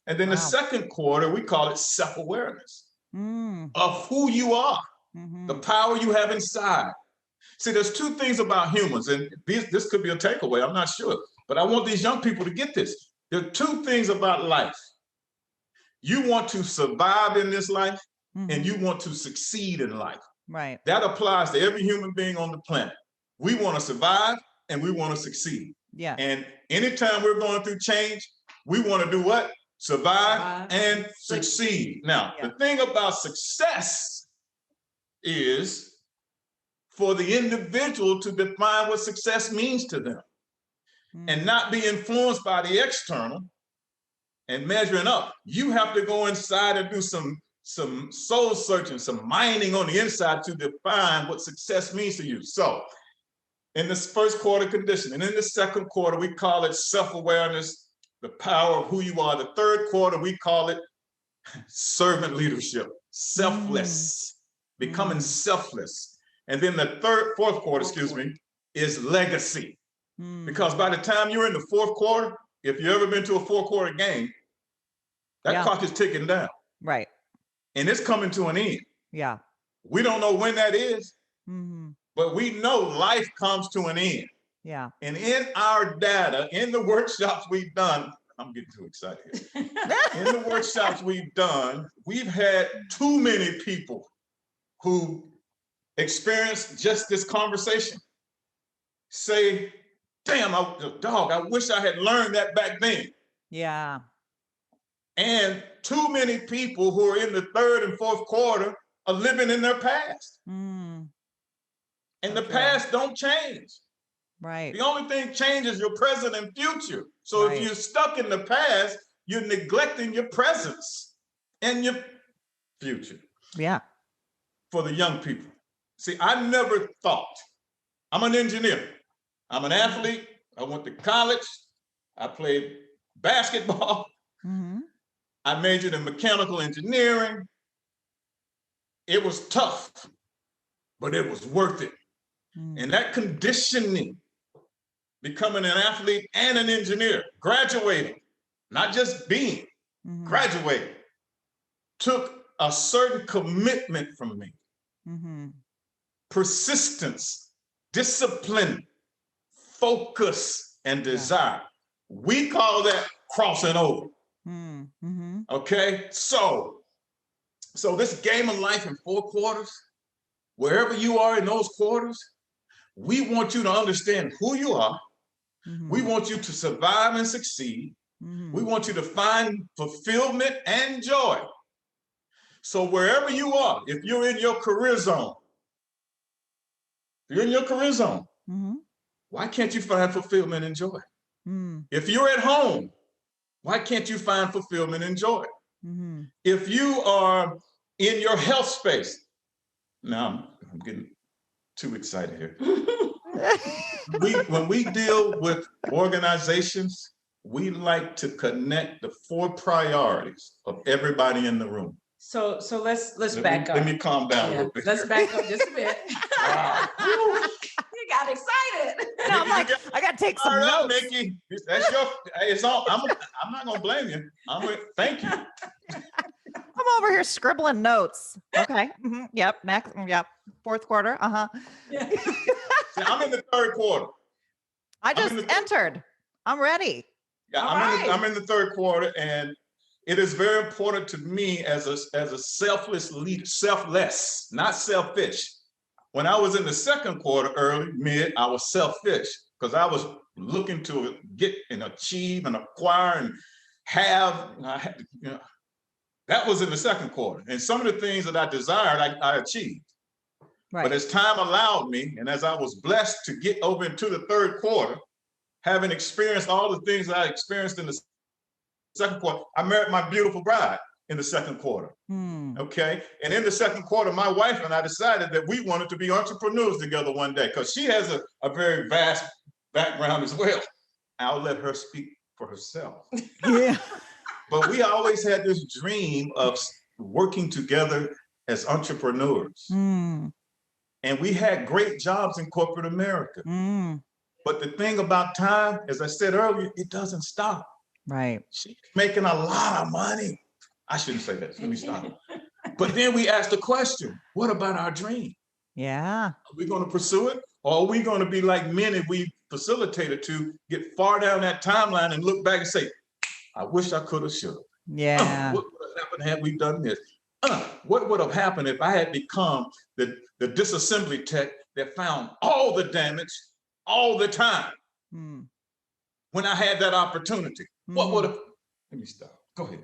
And then the second quarter, we call it self-awareness of who you are, the power you have inside. See, there's two things about humans, and this could be a takeaway, I'm not sure, but I want these young people to get this. There are two things about life. You want to survive in this life, and you want to succeed in life. Right. That applies to every human being on the planet. We want to survive and we want to succeed. Yeah. And anytime we're going through change, we want to do what? Survive and succeed. Now, the thing about success is for the individual to define what success means to them and not be influenced by the external and measuring up. You have to go inside and do some soul searching, some mining on the inside to define what success means to you. So in this first quarter condition, and in the second quarter, we call it self-awareness, the power of who you are. The third quarter, we call it servant leadership, selfless, becoming selfless. And then the fourth quarter, is legacy. Because by the time you're in the fourth quarter, if you've ever been to a 4-quarter game, that clock is ticking down. Right. And it's coming to an end. Yeah. We don't know when that is, but we know life comes to an end. Yeah. And in our data, in the workshops we've done, I'm getting too excited here. In the workshops we've done, we've had too many people who experienced just this conversation say, damn, I wish I had learned that back then. Yeah. And too many people who are in the third and fourth quarter are living in their past. And the past don't change. Right. The only thing changes your present and future. So if you're stuck in the past, you're neglecting your presence and your future. Yeah. For the young people. See, I never thought, I'm an engineer. I'm an athlete. I went to college. I played basketball. I majored in mechanical engineering. It was tough, but it was worth it. And that conditioning, becoming an athlete and an engineer, graduating, not just being, graduating, took a certain commitment from me. Persistence, discipline, focus, and desire. We call that crossing over. Okay, so this game of life in 4 quarters, wherever you are in those quarters, we want you to understand who you are. We want you to survive and succeed. We want you to find fulfillment and joy. So wherever you are, if you're in your career zone, why can't you find fulfillment and joy? If you're at home, why can't you find fulfillment and joy? If you are in your health space, now I'm getting too excited here. When we deal with organizations, we like to connect the 4 priorities of everybody in the room. So let's back up. Let me calm down a little bit. Let's back up just a bit. Wow. You got excited. No, I'm like, I got to take some notes. Mickey. That's your. It's all. I'm not gonna blame you. Thank you. I'm over here scribbling notes. Okay. Yep. Next. Yep. Fourth quarter. Yeah. See, I'm in the third quarter. I just entered. I'm ready. Yeah, I'm in the third quarter, and it is very important to me as a selfless leader, selfless, not selfish. When I was in the second quarter, early, mid, I was selfish because I was looking to get and achieve and acquire and have. That was in the second quarter. And some of the things that I desired, I achieved. Right. But as time allowed me, and as I was blessed to get over into the third quarter, having experienced all the things that I experienced in the second quarter, I married my beautiful bride in the second quarter. Okay. And in the second quarter, my wife and I decided that we wanted to be entrepreneurs together one day because she has a very vast background as well. I'll let her speak for herself. Yeah. But we always had this dream of working together as entrepreneurs. And we had great jobs in corporate America. But the thing about time, as I said earlier, it doesn't stop. Right. She's making a lot of money. I shouldn't say that. Let me stop. But then we ask the question, what about our dream? Yeah. Are we going to pursue it? Or are we going to be like many we facilitated to get far down that timeline and look back and say, I wish I could have, should have. Yeah. What would have happened had we done this? What would have happened if I had become the disassembly tech that found all the damage all the time when I had that opportunity? What would have, let me stop. Go ahead.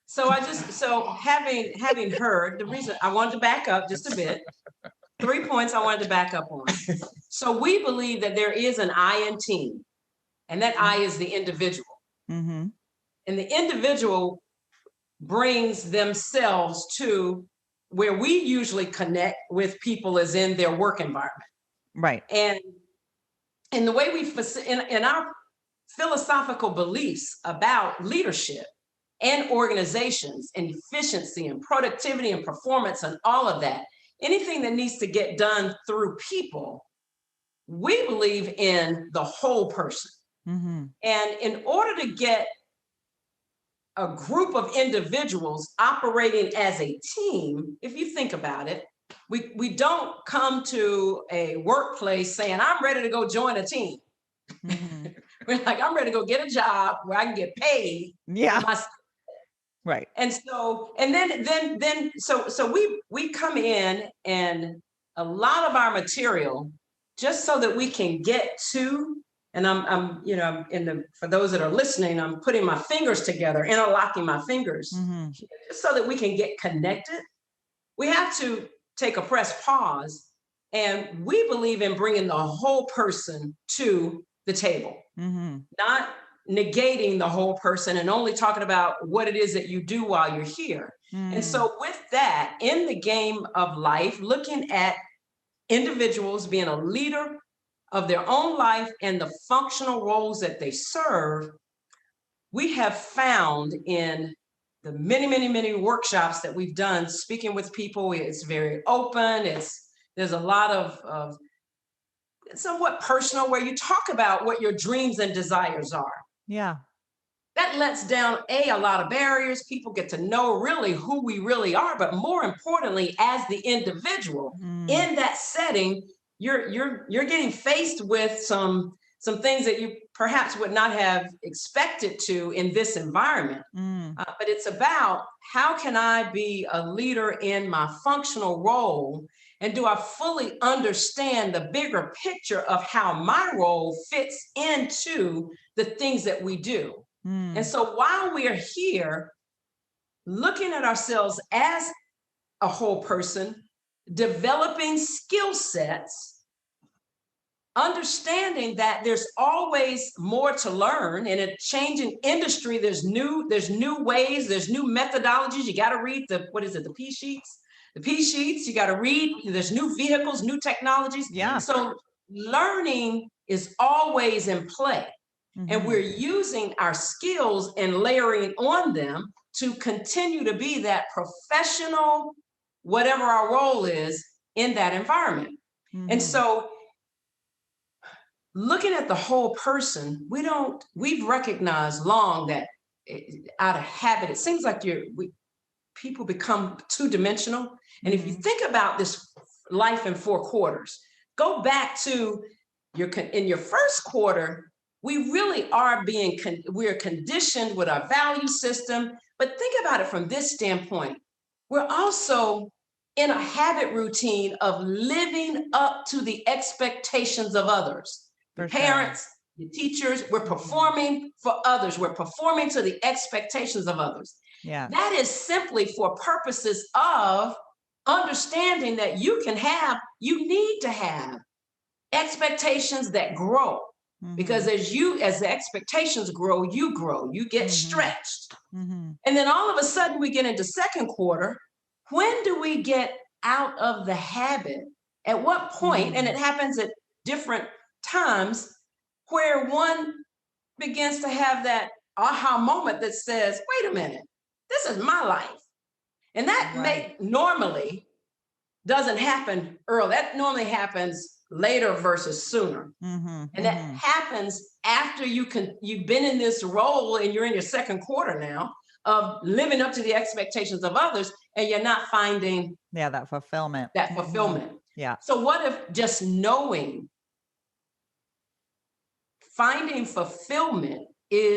So having heard the reason I wanted to back up just a bit, 3 points I wanted to back up on. So we believe that there is an I in team, and that I is the individual. And the individual brings themselves to where we usually connect with people is in their work environment. Right. And in the way in our philosophical beliefs about leadership and organizations and efficiency and productivity and performance and all of that, anything that needs to get done through people, we believe in the whole person. And in order to get a group of individuals operating as a team, if you think about it, we don't come to a workplace saying, I'm ready to go join a team. We're like, I'm ready to go get a job where I can get paid. Yeah. For my Right. And so, and then we come in, and a lot of our material, just so that we can get to, and I'm for those that are listening, I'm putting my fingers together, interlocking my fingers, just so that we can get connected. We have to take a press pause, and we believe in bringing the whole person to the table, not negating the whole person and only talking about what it is that you do while you're here. And so with that, in the game of life, looking at individuals being a leader of their own life and the functional roles that they serve, we have found in the many, many, many workshops that we've done, speaking with people, it's very open. There's a lot of somewhat personal, where you talk about what your dreams and desires are. Yeah. That lets down a lot of barriers. People get to know really who we really are, but more importantly, as the individual in that setting, you're getting faced with some things that you perhaps would not have expected to in this environment. But it's about, how can I be a leader in my functional role? And do I fully understand the bigger picture of how my role fits into the things that we do? And so while we are here looking at ourselves as a whole person, developing skill sets, understanding that there's always more to learn in a changing industry. There's new ways, there's new methodologies. You got to read the P sheets. The P sheets, you got to read. There's new vehicles, new technologies. Yeah. So learning is always in play. And we're using our skills and layering on them to continue to be that professional, whatever our role is in that environment. And so looking at the whole person, we've recognized long that out of habit, it seems like people become two-dimensional. And if you think about this life in 4 quarters, go back to in your first quarter, we really are we're conditioned with our value system. But think about it from this standpoint. We're also in a habit routine of living up to the expectations of others. The parents, the teachers, we're performing for others. We're performing to the expectations of others. Yeah. That is simply for purposes of understanding that you need to have expectations that grow. Because as the expectations grow, you get stretched. And then all of a sudden we get into second quarter. When do we get out of the habit? At what point? And it happens at different times, where one begins to have that aha moment that says, wait a minute, this is my life. And that normally doesn't happen early. That normally happens later versus sooner. And that happens after you've been in this role and you're in your second quarter now of living up to the expectations of others, and you're not finding that fulfillment. Yeah. So what if just finding fulfillment is